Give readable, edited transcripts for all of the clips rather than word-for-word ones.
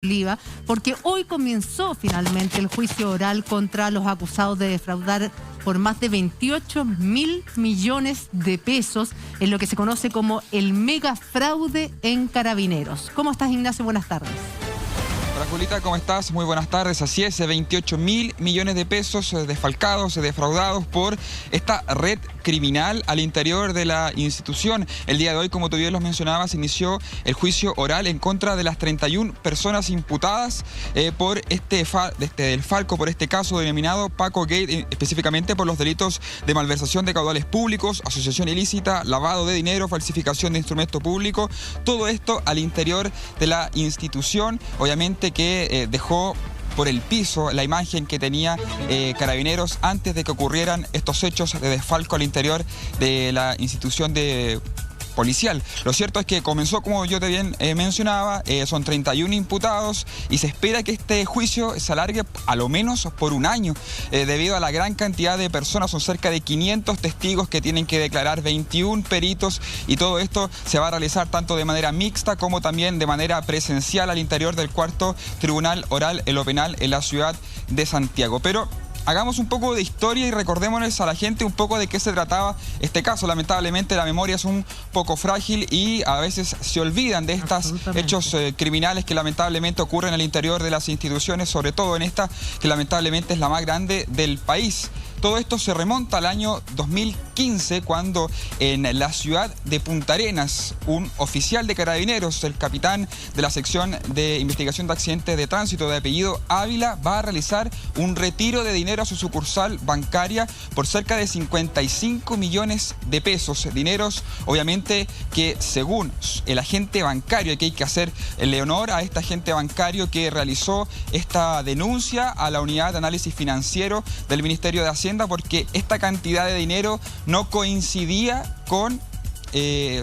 Oliva, porque hoy comenzó finalmente el juicio oral contra los acusados de defraudar por más de 28.000 millones de pesos en lo que se conoce como el mega fraude en Carabineros. ¿Cómo estás, Ignacio? Buenas tardes. Hola, Julita, ¿cómo estás? Muy buenas tardes. Así es, 28.000 millones de pesos desfalcados, defraudados por esta red criminal al interior de la institución. El día de hoy, como tú bien los mencionabas, inició el juicio oral en contra de las 31 personas imputadas por del Falco, por este caso denominado Paco Gate, específicamente por los delitos de malversación de caudales públicos, asociación ilícita, lavado de dinero, falsificación de instrumento público, todo esto al interior de la institución, obviamente que dejó por el piso la imagen que tenía Carabineros antes de que ocurrieran estos hechos de desfalco al interior de la institución policial. Lo cierto es que comenzó, como yo te bien mencionaba, son 31 imputados y se espera que este juicio se alargue a lo menos por un año, debido a la gran cantidad de personas. Son cerca de 500 testigos que tienen que declarar, 21 peritos, y todo esto se va a realizar tanto de manera mixta como también de manera presencial al interior del cuarto tribunal oral en lo penal en la ciudad de Santiago. Pero hagamos un poco de historia y recordémonos a la gente un poco de qué se trataba este caso. Lamentablemente la memoria es un poco frágil y a veces se olvidan de estos hechos criminales que lamentablemente ocurren al interior de las instituciones, sobre todo en esta que lamentablemente es la más grande del país. Todo esto se remonta al año 2015, cuando en la ciudad de Punta Arenas, un oficial de Carabineros, el capitán de la sección de investigación de accidentes de tránsito de apellido Ávila, va a realizar un retiro de dinero a su sucursal bancaria por cerca de 55 millones de pesos. Dineros, obviamente, que según el agente bancario, que hay que hacerle honor a este agente bancario que realizó esta denuncia a la unidad de análisis financiero del Ministerio de Hacienda, porque esta cantidad de dinero no coincidía con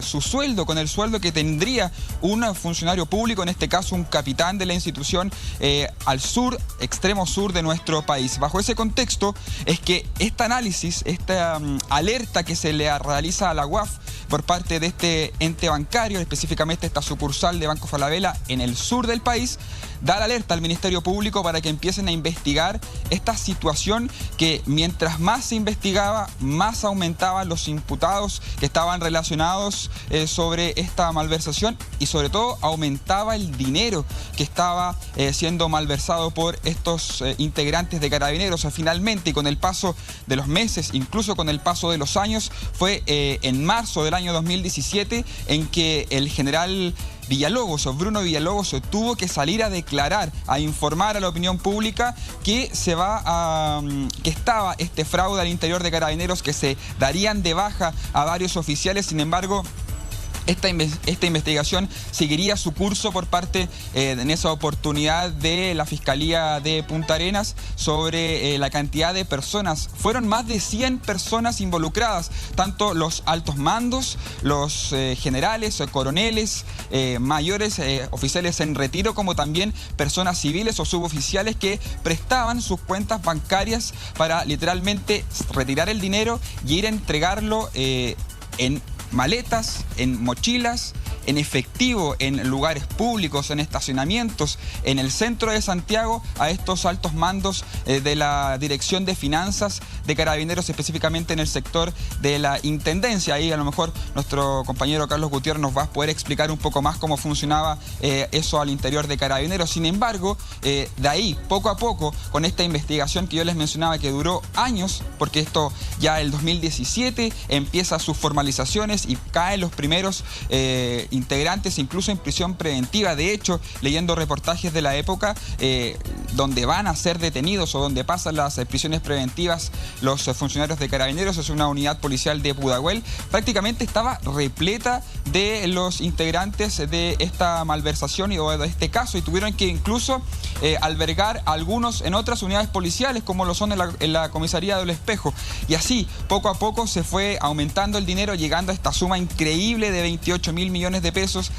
su sueldo, con el sueldo que tendría un funcionario público, en este caso un capitán de la institución al sur, extremo sur de nuestro país. Bajo ese contexto es que este análisis, esta alerta que se le realiza a la UAF por parte de este ente bancario, específicamente esta sucursal de Banco Falabella en el sur del país, da la alerta al Ministerio Público para que empiecen a investigar esta situación que, mientras más se investigaba, más aumentaban los imputados que estaban relacionados sobre esta malversación, y sobre todo aumentaba el dinero que estaba siendo malversado por estos integrantes de Carabineros. Finalmente, y con el paso de los meses, incluso con el paso de los años, fue en marzo del año 2017 en que el general Bruno Villalobos, tuvo que salir a declarar, a informar a la opinión pública que que estaba este fraude al interior de Carabineros, que se darían de baja a varios oficiales. Sin embargo, esta investigación seguiría su curso por parte, en esa oportunidad, de la Fiscalía de Punta Arenas sobre la cantidad de personas. Fueron más de 100 personas involucradas, tanto los altos mandos, los generales, coroneles, mayores, oficiales en retiro, como también personas civiles o suboficiales que prestaban sus cuentas bancarias para literalmente retirar el dinero y ir a entregarlo en maletas, en mochilas, en efectivo, en lugares públicos, en estacionamientos, en el centro de Santiago, a estos altos mandos de la Dirección de Finanzas de Carabineros, específicamente en el sector de la Intendencia. Ahí a lo mejor nuestro compañero Carlos Gutiérrez nos va a poder explicar un poco más cómo funcionaba eso al interior de Carabineros. Sin embargo, de ahí, poco a poco, con esta investigación que yo les mencionaba, que duró años, porque esto ya el 2017 empieza sus formalizaciones y caen los primeros integrantes, incluso en prisión preventiva. De hecho, leyendo reportajes de la época, donde van a ser detenidos o donde pasan las prisiones preventivas los funcionarios de Carabineros, es una unidad policial de Pudahuel, prácticamente estaba repleta de los integrantes de esta malversación o de este caso, y tuvieron que incluso albergar a algunos en otras unidades policiales, como lo son en la comisaría del Espejo. Y así, poco a poco, se fue aumentando el dinero, llegando a esta suma increíble de 28.000 millones de pesos.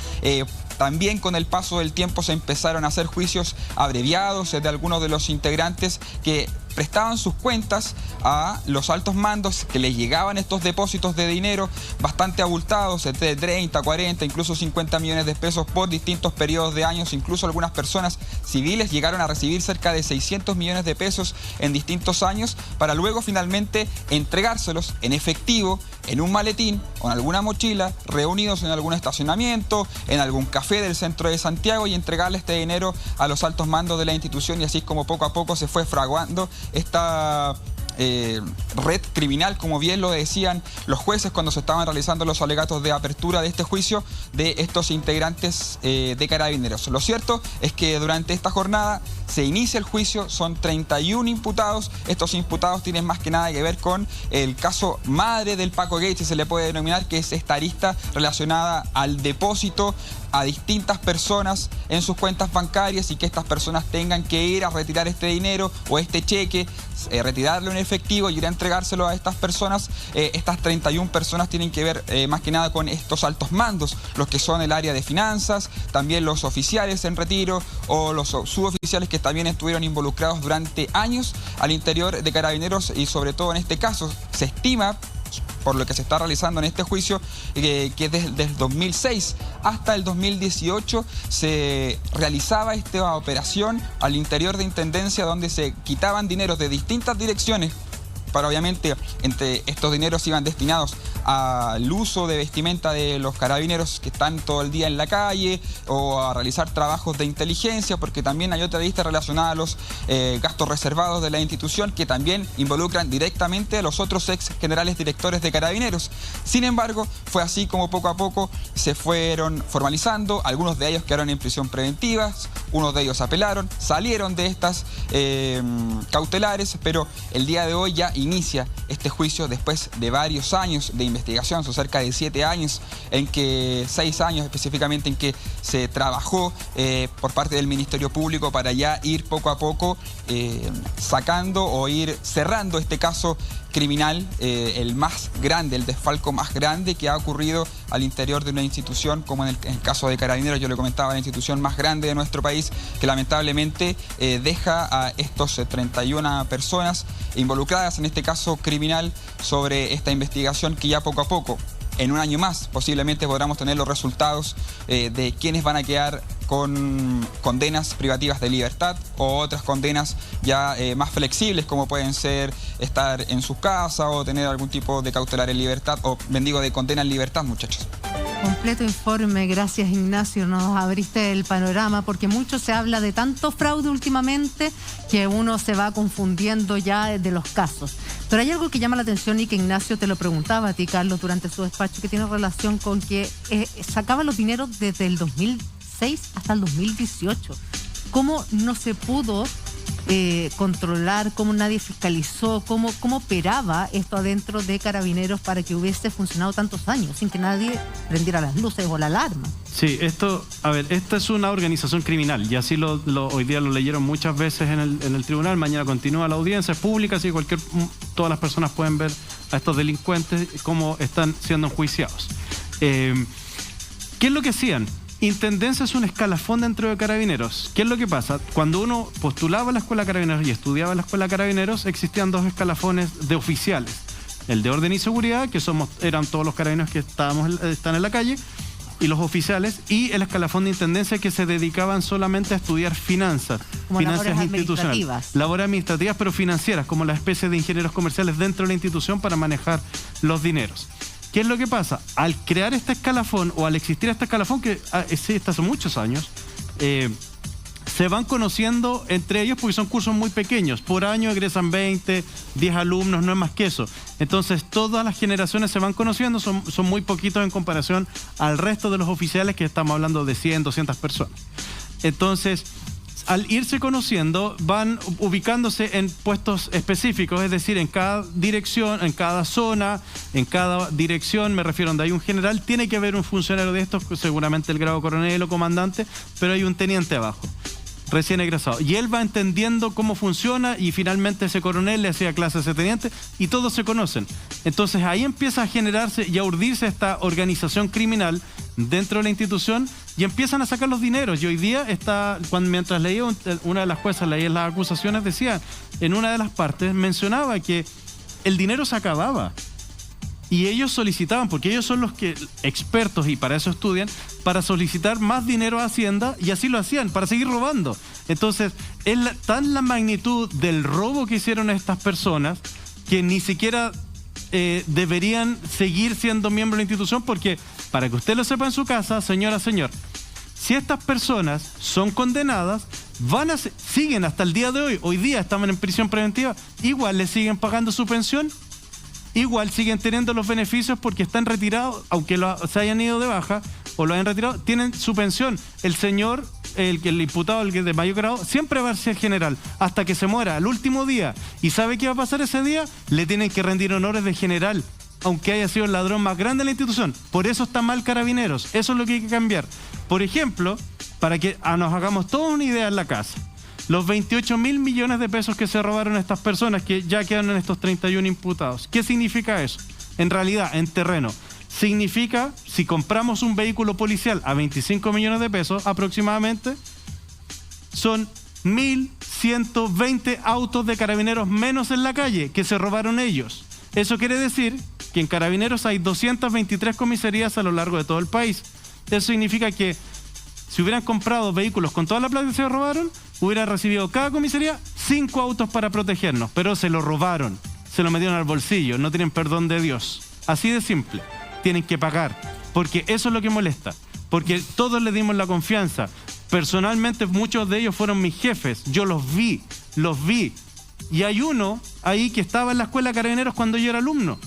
También con el paso del tiempo se empezaron a hacer juicios abreviados de algunos de los integrantes que prestaban sus cuentas a los altos mandos, que les llegaban estos depósitos de dinero bastante abultados, de 30, 40, incluso 50 millones de pesos por distintos periodos de años. Incluso algunas personas civiles llegaron a recibir cerca de 600 millones de pesos en distintos años, para luego finalmente entregárselos en efectivo, en un maletín o en alguna mochila, reunidos en algún estacionamiento, en algún café del centro de Santiago, y entregarle este dinero a los altos mandos de la institución. Y así es como poco a poco se fue fraguando esta red criminal, como bien lo decían los jueces cuando se estaban realizando los alegatos de apertura de este juicio de estos integrantes de Carabineros. Lo cierto es que durante esta jornada se inicia el juicio, son 31 imputados. Estos imputados tienen más que nada que ver con el caso madre del Paco Gate, si se le puede denominar, que es esta arista relacionada al depósito a distintas personas en sus cuentas bancarias, y que estas personas tengan que ir a retirar este dinero o este cheque, retirarlo en efectivo y ir a entregárselo a estas personas. Estas 31 personas tienen que ver más que nada con estos altos mandos, los que son el área de finanzas, también los oficiales en retiro o los suboficiales que también estuvieron involucrados durante años al interior de Carabineros. Y sobre todo en este caso se estima, por lo que se está realizando en este juicio, que desde el 2006 hasta el 2018 se realizaba esta operación al interior de Intendencia, donde se quitaban dineros de distintas direcciones, para obviamente entre estos dineros iban destinados al uso de vestimenta de los carabineros que están todo el día en la calle, o a realizar trabajos de inteligencia, porque también hay otra lista relacionada a los gastos reservados de la institución, que también involucran directamente a los otros ex generales directores de Carabineros. Sin embargo, fue así como poco a poco se fueron formalizando. Algunos de ellos quedaron en prisión preventiva, unos de ellos apelaron, salieron de estas cautelares, pero el día de hoy ya inicia este juicio después de varios años de investigación. Son cerca de 7 años, 6 años específicamente, en que se trabajó por parte del Ministerio Público para ya ir poco a poco sacando o ir cerrando este caso criminal, el más grande, el desfalco más grande que ha ocurrido al interior de una institución, como en el caso de Carabineros. Yo le comentaba, la institución más grande de nuestro país, que lamentablemente deja a estos 31 personas involucradas en este caso criminal sobre esta investigación, que ya poco a poco, en un año más, posiblemente podamos tener los resultados de quienes van a quedar con condenas privativas de libertad, o otras condenas ya más flexibles, como pueden ser estar en sus casas o tener algún tipo de cautelar en libertad, o bendigo de condena en libertad, muchachos. Completo informe, gracias Ignacio, nos abriste el panorama, porque mucho se habla de tanto fraude últimamente que uno se va confundiendo ya de los casos. Pero hay algo que llama la atención, y que Ignacio te lo preguntaba a ti, Carlos, durante su despacho, que tiene relación con que sacaban los dineros desde el 2006 hasta el 2018. ¿Cómo no se pudo controlar, cómo nadie fiscalizó, cómo operaba esto adentro de Carabineros para que hubiese funcionado tantos años sin que nadie prendiera las luces o la alarma? Sí, esta es una organización criminal, y así hoy día lo leyeron muchas veces en el tribunal. Mañana continúa la audiencia, es pública, así que todas las personas pueden ver a estos delincuentes cómo están siendo enjuiciados. ¿Qué es lo que hacían? Intendencia es un escalafón dentro de Carabineros. ¿Qué es lo que pasa? Cuando uno postulaba a la Escuela de Carabineros y estudiaba en la Escuela de Carabineros, existían 2 escalafones de oficiales. El de orden y seguridad, que eran todos los carabineros que están en la calle, y los oficiales, y el escalafón de Intendencia, que se dedicaban solamente a estudiar finanzas. Como finanzas institucionales. Labores administrativas, pero financieras, como la especie de ingenieros comerciales dentro de la institución para manejar los dineros. ¿Qué es lo que pasa? Al crear este escalafón, o al existir este escalafón, que existe hace muchos años, se van conociendo entre ellos, porque son cursos muy pequeños. Por año egresan 20, 10 alumnos, no es más que eso. Entonces todas las generaciones se van conociendo, son muy poquitos en comparación al resto de los oficiales, que estamos hablando de 100, 200 personas. Entonces, al irse conociendo, van ubicándose en puestos específicos, es decir, en cada dirección, en cada zona, en cada dirección, me refiero, donde hay un general, tiene que haber un funcionario de estos, seguramente el grado coronel o comandante, pero hay un teniente abajo, recién egresado. Y él va entendiendo cómo funciona, y finalmente ese coronel le hacía clase a ese teniente, y todos se conocen. Entonces ahí empieza a generarse y a urdirse esta organización criminal dentro de la institución, y empiezan a sacar los dineros. Y hoy día mientras leía una de las juezas, leía las acusaciones, decía, en una de las partes mencionaba que el dinero se acababa. Y ellos solicitaban, porque ellos son los que expertos y para eso estudian, para solicitar más dinero a Hacienda, y así lo hacían, para seguir robando. Entonces, es tan la magnitud del robo que hicieron estas personas que ni siquiera deberían seguir siendo miembros de la institución, porque, para que usted lo sepa en su casa, señora, señor, si estas personas son condenadas, siguen hasta el día de hoy día estaban en prisión preventiva, igual le siguen pagando su pensión, igual siguen teniendo los beneficios porque están retirados, aunque se hayan ido de baja o lo hayan retirado, tienen su pensión. El señor, el imputado, el que de mayor grado, siempre va a ser general hasta que se muera, al último día. ¿Y sabe qué va a pasar ese día? Le tienen que rendir honores de general, aunque haya sido el ladrón más grande de la institución. Por eso está mal Carabineros. Eso es lo que hay que cambiar. Por ejemplo, para que nos hagamos toda una idea en la casa, los 28.000 millones de pesos que se robaron estas personas que ya quedan en estos 31 imputados. ¿Qué significa eso? En realidad, en terreno, significa, si compramos un vehículo policial a 25 millones de pesos aproximadamente, son 1.120 autos de Carabineros menos en la calle que se robaron ellos. Eso quiere decir que en Carabineros hay 223 comisarías a lo largo de todo el país. Eso significa que si hubieran comprado vehículos con toda la plata que se robaron, hubiera recibido cada comisaría 5 autos para protegernos, pero se lo robaron, se lo metieron al bolsillo, no tienen perdón de Dios. Así de simple, tienen que pagar, porque eso es lo que molesta, porque todos les dimos la confianza. Personalmente muchos de ellos fueron mis jefes, yo los vi, y hay uno ahí que estaba en la escuela de Carabineros cuando yo era alumno,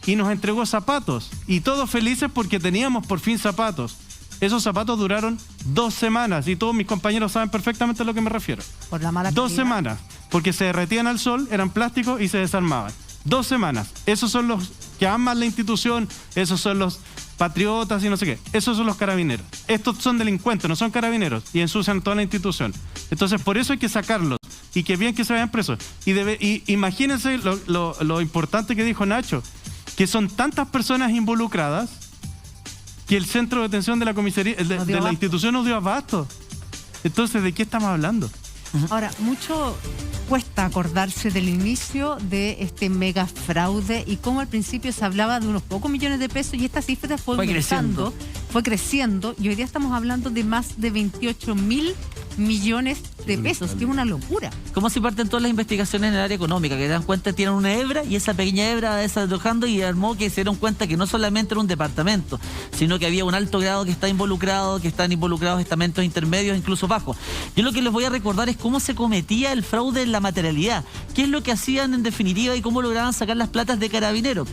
y nos entregó zapatos, y todos felices porque teníamos por fin zapatos. Esos zapatos duraron 2 semanas y todos mis compañeros saben perfectamente a lo que me refiero. Por la mala 2 calidad. semanas, porque se derretían al sol, eran plásticos y se desarmaban. 2 semanas. Esos son los que aman la institución, esos son los patriotas y no sé qué. Esos son los Carabineros. Estos son delincuentes, no son Carabineros y ensucian toda la institución. Entonces, por eso hay que sacarlos y que bien que se vayan presos. Y imagínense lo importante que dijo Nacho, que son tantas personas involucradas que el centro de detención de la comisaría, de la institución no dio abasto. Entonces, ¿de qué estamos hablando? Ahora, mucho cuesta acordarse del inicio de este mega fraude y cómo al principio se hablaba de unos pocos millones de pesos y esta cifra fue creciendo y hoy día estamos hablando de más de 28.000 millones de pesos, que es una locura. ¿Cómo se parten todas las investigaciones en el área económica? Que se dan cuenta que tienen una hebra y esa pequeña hebra va desalojando y armó que se dieron cuenta que no solamente era un departamento, sino que había un alto grado que está involucrado, que están involucrados estamentos intermedios, incluso bajos. Yo lo que les voy a recordar es cómo se cometía el fraude en la materialidad, qué es lo que hacían en definitiva y cómo lograban sacar las platas de Carabineros.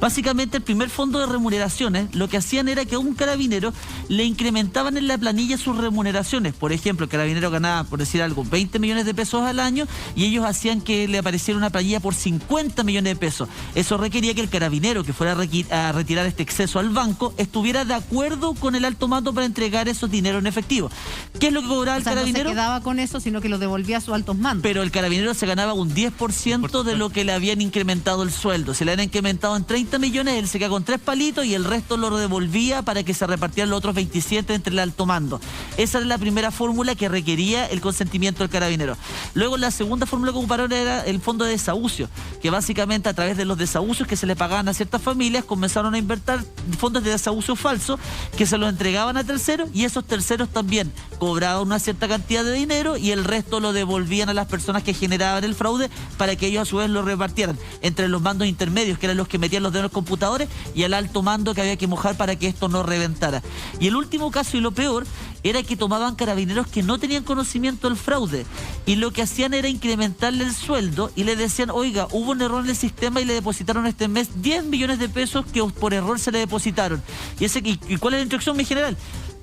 Básicamente el primer fondo de remuneraciones, lo que hacían era que a un carabinero le incrementaban en la planilla sus remuneraciones. Por ejemplo, el carabinero ganaba, por decir algo, 20 millones de pesos al año y ellos hacían que le apareciera una planilla por 50 millones de pesos. Eso requería que el carabinero que fuera a retirar este exceso al banco estuviera de acuerdo con el alto mando para entregar esos dineros en efectivo. ¿Qué es lo que cobraba el carabinero? No se quedaba con eso, sino que lo devolvía a sus altos mandos. Pero el carabinero se ganaba un 10% de lo que le habían incrementado el sueldo. Si le habían incrementado en 30 millones, él se quedaba con 3 palitos y el resto lo devolvía para que se repartieran los otros 27 entre el alto mando. Esa era la primera fórmula que requería el consentimiento del carabinero. Luego la segunda fórmula que ocuparon era el fondo de desahucio, que básicamente a través de los desahucios que se le pagaban a ciertas familias comenzaron a invertir fondos de desahucio falsos que se los entregaban a terceros y esos terceros también cobraban una cierta cantidad de dinero y el resto lo devolvían a las personas que generaban el fraude para que ellos a su vez lo repartieran entre los mandos intermedios, que eran los que metían los dedos en los computadores, y al alto mando que había que mojar para que esto no reventara. Y el último caso y lo peor era que tomaban carabineros que no tenían conocimiento del fraude y lo que hacían era incrementarle el sueldo y le decían, oiga, hubo un error en el sistema y le depositaron este mes 10 millones de pesos que por error se le depositaron. ¿Y cuál es la instrucción, mi general?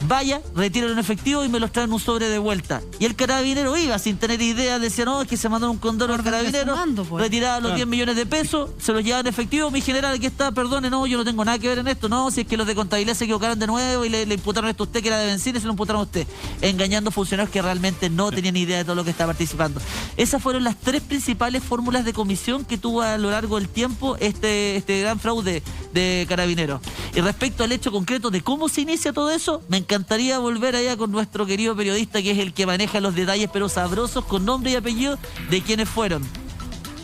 Vaya, retíralo en efectivo y me los traen un sobre de vuelta. Y el carabinero iba sin tener idea, decía, no, es que se mandó un condoro al carabinero, retiraba los 10 millones de pesos, se los llevaba en efectivo, mi general, aquí está, perdone, no, yo no tengo nada que ver en esto, no, si es que los de contabilidad se equivocaron de nuevo y le imputaron esto a usted que era de benzina y se lo imputaron a usted, engañando funcionarios que realmente no tenían idea de todo lo que estaba participando. Esas fueron las 3 principales fórmulas de comisión que tuvo a lo largo del tiempo este gran fraude de Carabineros. Y respecto al hecho concreto de cómo se inicia todo eso, me encantaría volver allá con nuestro querido periodista, que es el que maneja los detalles, pero sabrosos, con nombre y apellido, de quiénes fueron.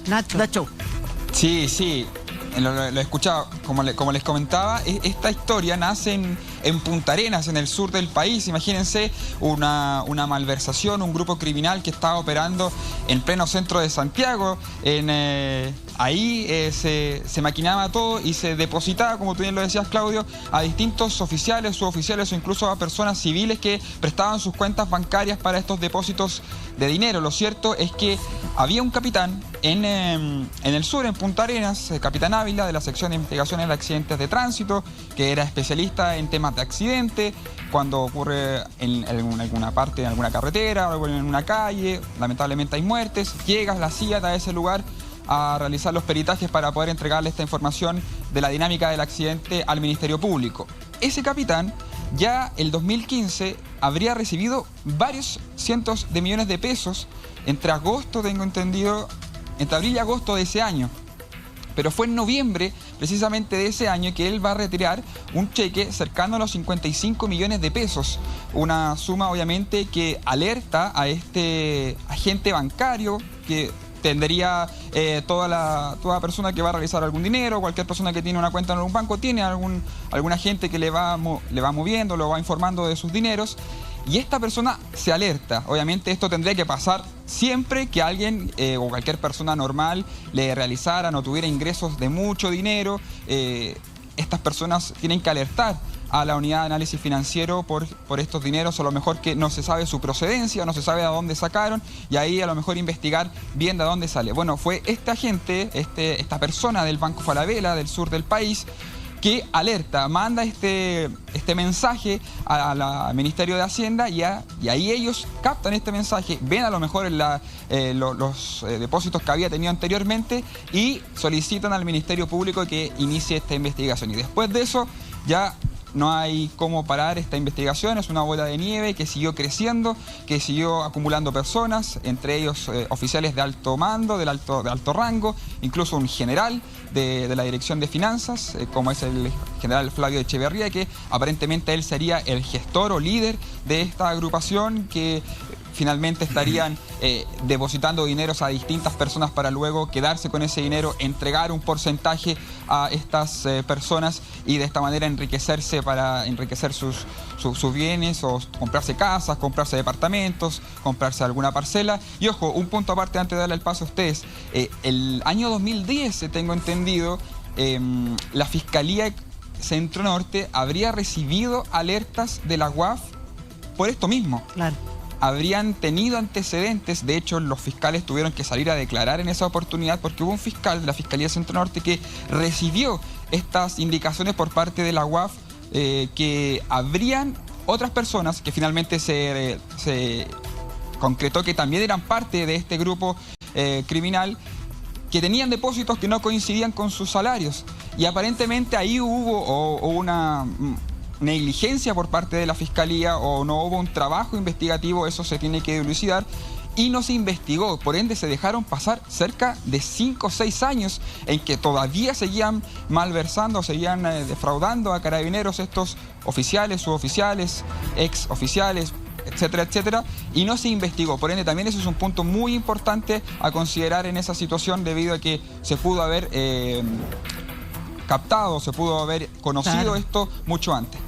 Nacho. Sí. Lo he escuchado, como les comentaba, esta historia nace en Punta Arenas, en el sur del país. Imagínense una malversación, un grupo criminal que estaba operando en pleno centro de Santiago. Ahí se maquinaba todo y se depositaba, como tú bien lo decías, Claudio, a distintos oficiales, suboficiales o incluso a personas civiles que prestaban sus cuentas bancarias para estos depósitos de dinero. Lo cierto es que había un capitán en el sur, en Punta Arenas, Capitán Ávila, de la sección de investigaciones de accidentes de tránsito, que era especialista en temas de accidente, cuando ocurre en alguna parte, en alguna carretera o en una calle, lamentablemente hay muertes, llega la CIA a ese lugar a realizar los peritajes para poder entregarle esta información de la dinámica del accidente al Ministerio Público. Ese capitán ya el 2015 habría recibido varios cientos de millones de pesos entre agosto, tengo entendido, entre abril y agosto de ese año. Pero fue en noviembre, precisamente de ese año, que él va a retirar un cheque cercano a los 55 millones de pesos. Una suma, obviamente, que alerta a este agente bancario que tendría toda persona que va a realizar algún dinero, cualquier persona que tiene una cuenta en algún banco, tiene algún agente que le va moviendo, lo va informando de sus dineros. Y esta persona se alerta. Obviamente esto tendría que pasar siempre que alguien o cualquier persona normal le realizara, no tuviera ingresos de mucho dinero. Estas personas tienen que alertar a la unidad de análisis financiero por estos dineros, a lo mejor que no se sabe su procedencia, no se sabe de dónde sacaron, y ahí a lo mejor investigar bien de dónde sale. Bueno, fue este agente, esta persona del Banco Falabella, del sur del país, que alerta, manda este mensaje al Ministerio de Hacienda y ahí ellos captan este mensaje, ven a lo mejor los depósitos que había tenido anteriormente y solicitan al Ministerio Público que inicie esta investigación. Y después de eso ya no hay cómo parar esta investigación, es una bola de nieve que siguió creciendo, que siguió acumulando personas, entre ellos oficiales de alto mando, de alto rango, incluso un general de la Dirección de Finanzas, como es el general Flavio Echeverría, que aparentemente él sería el gestor o líder de esta agrupación que finalmente estarían depositando dineros a distintas personas para luego quedarse con ese dinero, entregar un porcentaje a estas personas y de esta manera enriquecerse para enriquecer sus bienes o comprarse casas, comprarse departamentos, comprarse alguna parcela. Y ojo, un punto aparte antes de darle el paso a ustedes. El año 2010, tengo entendido, la Fiscalía Centro Norte habría recibido alertas de la UAF por esto mismo. Claro. Habrían tenido antecedentes, de hecho los fiscales tuvieron que salir a declarar en esa oportunidad porque hubo un fiscal de la Fiscalía Centro Norte que recibió estas indicaciones por parte de la UAF que habrían otras personas que finalmente se concretó que también eran parte de este grupo criminal, que tenían depósitos que no coincidían con sus salarios y aparentemente ahí hubo una negligencia por parte de la Fiscalía o no hubo un trabajo investigativo, eso se tiene que dilucidar y no se investigó, por ende se dejaron pasar cerca de 5 o 6 años en que todavía seguían malversando, seguían defraudando a carabineros estos oficiales, suboficiales, ex oficiales, etcétera, etcétera, y no se investigó. Por ende, también eso es un punto muy importante a considerar en esa situación debido a que se pudo haber captado, se pudo haber conocido esto mucho antes.